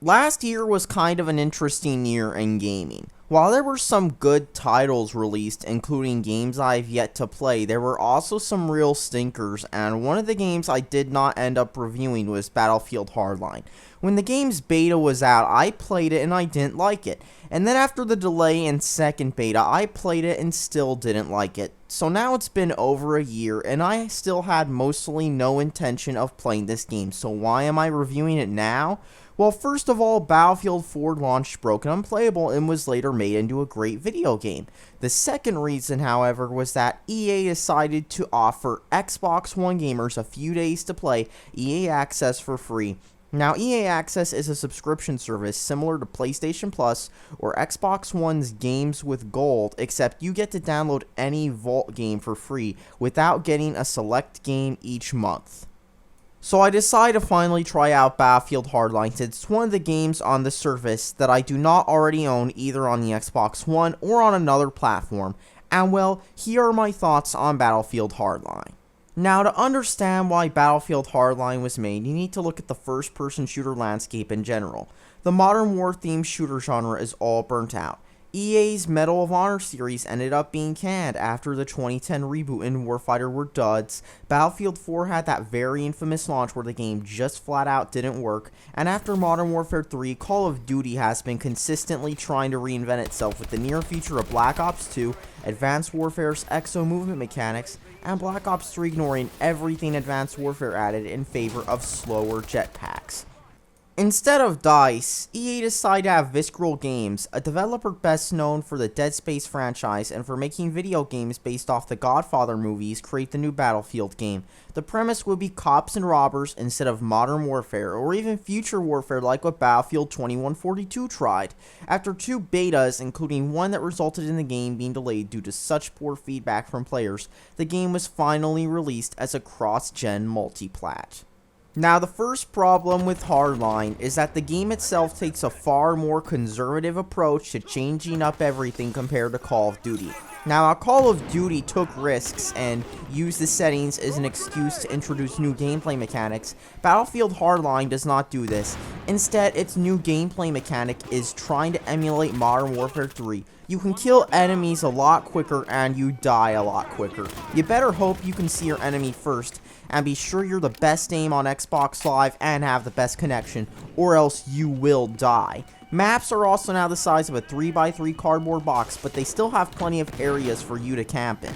Last year was kind of an interesting year in gaming. While there were some good titles released, including games I've yet to play, there were also some real stinkers, and one of the games I did not end up reviewing was Battlefield Hardline. When the game's beta was out, I played it and I didn't like it. And then after the delay in second beta, I played it and still didn't like it. So now it's been over a year, and I still had mostly no intention of playing this game, so why am I reviewing it now? Well, first of all, Battlefield 4 launched broken unplayable and was later made into a great video game. The second reason, however, was that EA decided to offer Xbox One gamers a few days to play EA Access for free. Now, EA Access is a subscription service similar to PlayStation Plus or Xbox One's Games with Gold, except you get to download any Vault game for free without getting a select game each month. So I decided to finally try out Battlefield Hardline since it's one of the games on the service that I do not already own either on the Xbox One or on another platform, and well, here are my thoughts on Battlefield Hardline. Now, to understand why Battlefield Hardline was made, you need to look at the first-person shooter landscape in general. The modern war-themed shooter genre is all burnt out. EA's Medal of Honor series ended up being canned after the 2010 reboot and Warfighter were duds. Battlefield 4 had that very infamous launch where the game just flat out didn't work, and after Modern Warfare 3, Call of Duty has been consistently trying to reinvent itself with the near future of Black Ops 2, Advanced Warfare's exo movement mechanics, and Black Ops 3 ignoring everything Advanced Warfare added in favor of slower jetpacks. Instead of DICE, EA decided to have Visceral Games, a developer best known for the Dead Space franchise and for making video games based off the Godfather movies, create the new Battlefield game. The premise would be cops and robbers instead of Modern Warfare, or even Future Warfare like what Battlefield 2142 tried. After two betas, including one that resulted in the game being delayed due to such poor feedback from players, the game was finally released as a cross-gen multiplat. Now, the first problem with Hardline is that the game itself takes a far more conservative approach to changing up everything compared to Call of Duty. Now, while Call of Duty took risks and used the settings as an excuse to introduce new gameplay mechanics, Battlefield Hardline does not do this. Instead, its new gameplay mechanic is trying to emulate Modern Warfare 3. You can kill enemies a lot quicker and you die a lot quicker. You better hope you can see your enemy first, and be sure you're the best aim on Xbox Live and have the best connection, or else you will die. Maps are also now the size of a 3x3 cardboard box, but they still have plenty of areas for you to camp in.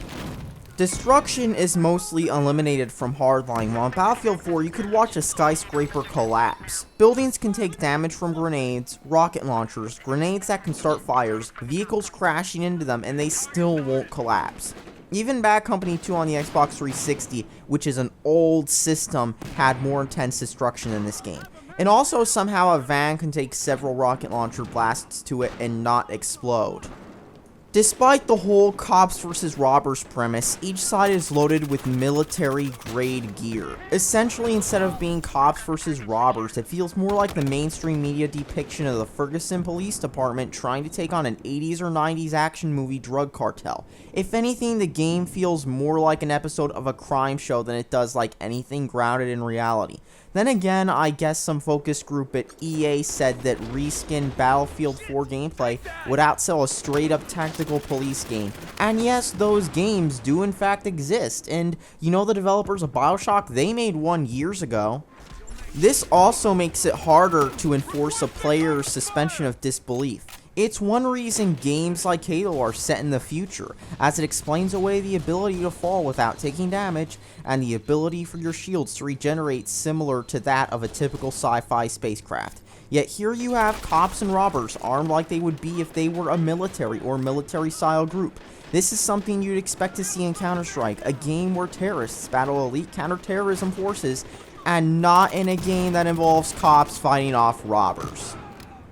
Destruction is mostly eliminated from Hardline, while in Battlefield 4 you could watch a skyscraper collapse. Buildings can take damage from grenades, rocket launchers, grenades that can start fires, vehicles crashing into them, and they still won't collapse. Even Bad Company 2 on the Xbox 360, which is an old system, had more intense destruction in this game. And also, somehow a van can take several rocket launcher blasts to it and not explode. Despite the whole cops versus robbers premise, each side is loaded with military-grade gear. Essentially, instead of being cops versus robbers, it feels more like the mainstream media depiction of the Ferguson Police Department trying to take on an 80s or 90s action movie drug cartel. If anything, the game feels more like an episode of a crime show than it does like anything grounded in reality. Then again, I guess some focus group at EA said that reskinned Battlefield 4 gameplay would outsell a straight-up tactical police game. And yes, those games do in fact exist, and you know the developers of BioShock, they made one years ago. This also makes it harder to enforce a player's suspension of disbelief. It's one reason games like Halo are set in the future, as it explains away the ability to fall without taking damage, and the ability for your shields to regenerate similar to that of a typical sci-fi spacecraft. Yet here you have cops and robbers armed like they would be if they were a military or military-style group. This is something you'd expect to see in Counter-Strike, a game where terrorists battle elite counter-terrorism forces, and not in a game that involves cops fighting off robbers.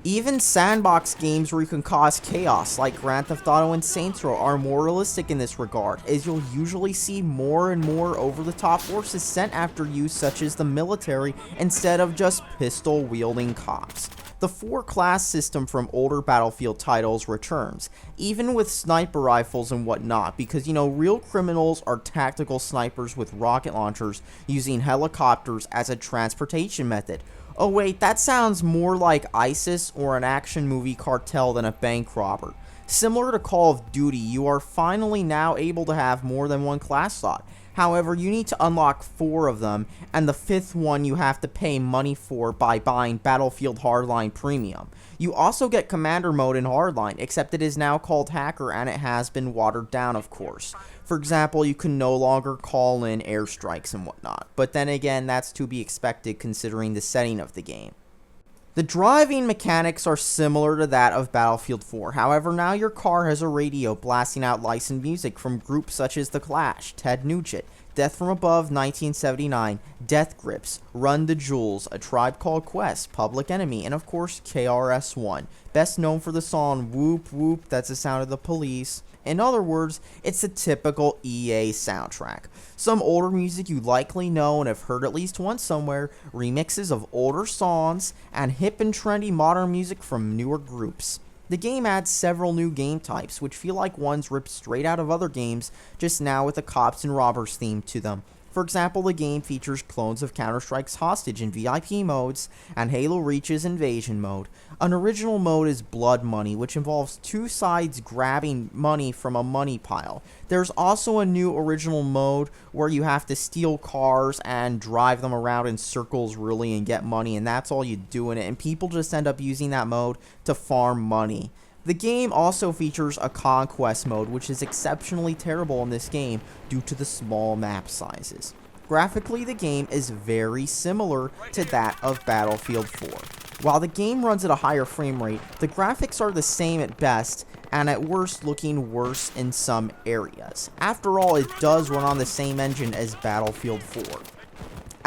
Even sandbox games where you can cause chaos, like Grand Theft Auto and Saints Row, are more realistic in this regard, as you'll usually see more and more over-the-top forces sent after you, such as the military, instead of just pistol-wielding cops. The 4-class system from older Battlefield titles returns, even with sniper rifles and whatnot, because, real criminals are tactical snipers with rocket launchers using helicopters as a transportation method. Oh wait, that sounds more like ISIS or an action movie cartel than a bank robber. Similar to Call of Duty, you are finally now able to have more than one class slot. However, you need to unlock 4 of them, and the 5th one you have to pay money for by buying Battlefield Hardline Premium. You also get Commander Mode in Hardline, except it is now called Hacker and it has been watered down, of course. For example, you can no longer call in airstrikes and whatnot, but then again, that's to be expected considering the setting of the game. The driving mechanics are similar to that of Battlefield 4, however now your car has a radio blasting out licensed music from groups such as The Clash, Ted Nugent, Death from Above 1979, Death Grips, Run the Jewels, A Tribe Called Quest, Public Enemy, and of course KRS-One, best known for the song Whoop Whoop, that's the sound of the police. In other words, it's the typical EA soundtrack. Some older music you likely know and have heard at least once somewhere, remixes of older songs, and hip and trendy modern music from newer groups. The game adds several new game types, which feel like ones ripped straight out of other games, just now with a cops and robbers theme to them. For example, the game features clones of Counter-Strike's Hostage in VIP modes, and Halo Reach's Invasion mode. An original mode is Blood Money, which involves 2 sides grabbing money from a money pile. There's also a new original mode where you have to steal cars and drive them around in circles really and get money, and that's all you do in it, and people just end up using that mode to farm money. The game also features a Conquest mode, which is exceptionally terrible in this game due to the small map sizes. Graphically, the game is very similar to that of Battlefield 4. While the game runs at a higher frame rate, the graphics are the same at best, and at worst looking worse in some areas. After all, it does run on the same engine as Battlefield 4.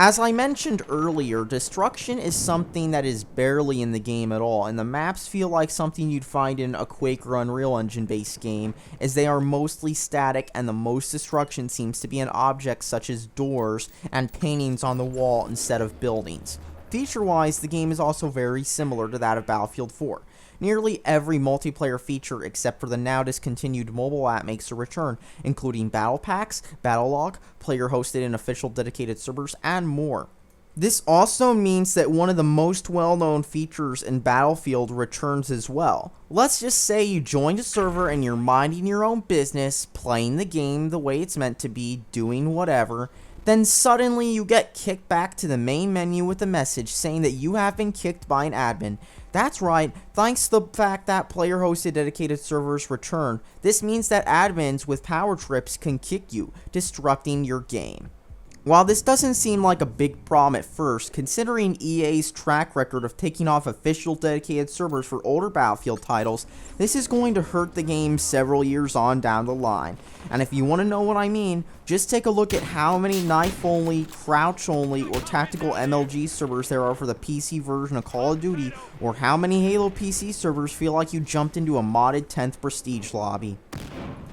As I mentioned earlier, destruction is something that is barely in the game at all, and the maps feel like something you'd find in a Quake or Unreal Engine based game, as they are mostly static and the most destruction seems to be in objects such as doors and paintings on the wall instead of buildings. Feature-wise, the game is also very similar to that of Battlefield 4. Nearly every multiplayer feature except for the now discontinued mobile app makes a return, including battle packs, battle log, player-hosted and official dedicated servers, and more. This also means that one of the most well-known features in Battlefield returns as well. Let's just say you joined a server and you're minding your own business, playing the game the way it's meant to be, doing whatever. Then suddenly you get kicked back to the main menu with a message saying that you have been kicked by an admin. That's right, thanks to the fact that player-hosted dedicated servers return, this means that admins with power trips can kick you, disrupting your game. While this doesn't seem like a big problem at first, considering EA's track record of taking off official dedicated servers for older Battlefield titles, this is going to hurt the game several years on down the line. And if you want to know what I mean, just take a look at how many knife-only, crouch-only, or tactical MLG servers there are for the PC version of Call of Duty, or how many Halo PC servers feel like you jumped into a modded 10th Prestige lobby.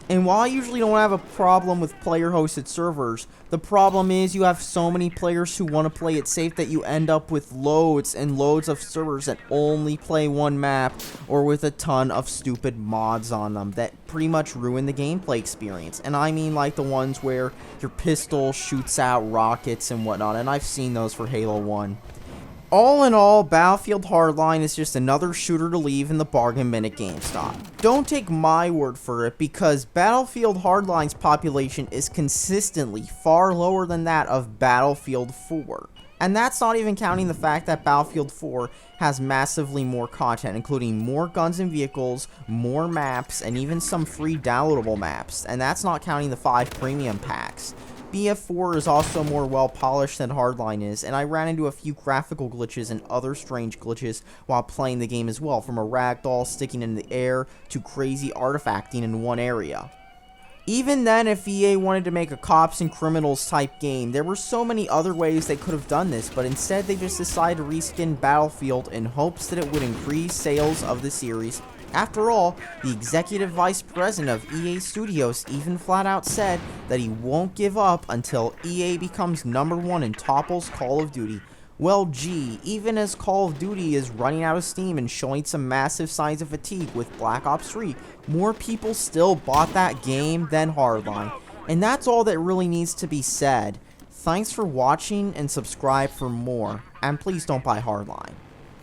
And while I usually don't have a problem with player-hosted servers, the problem is you have so many players who want to play it safe that you end up with loads and loads of servers that only play one map, or with a ton of stupid mods on them that pretty much ruin the gameplay experience. And I mean like the ones where your pistol shoots out rockets and whatnot, and I've seen those for Halo 1. All in all, Battlefield Hardline is just another shooter to leave in the bargain bin at GameStop. Don't take my word for it, because Battlefield Hardline's population is consistently far lower than that of Battlefield 4. And that's not even counting the fact that Battlefield 4 has massively more content, including more guns and vehicles, more maps, and even some free downloadable maps, and that's not counting the 5 premium packs. BF4 is also more well polished than Hardline is, and I ran into a few graphical glitches and other strange glitches while playing the game as well, from a ragdoll sticking in the air to crazy artifacting in one area. Even then, if EA wanted to make a cops and criminals type game, there were so many other ways they could have done this, but instead they just decided to reskin Battlefield in hopes that it would increase sales of the series. After all, the executive vice president of EA Studios even flat out said that he won't give up until EA becomes #1 and topples Call of Duty. Well, gee, even as Call of Duty is running out of steam and showing some massive signs of fatigue with Black Ops 3, more people still bought that game than Hardline. And that's all that really needs to be said. Thanks for watching and subscribe for more. and please don't buy Hardline.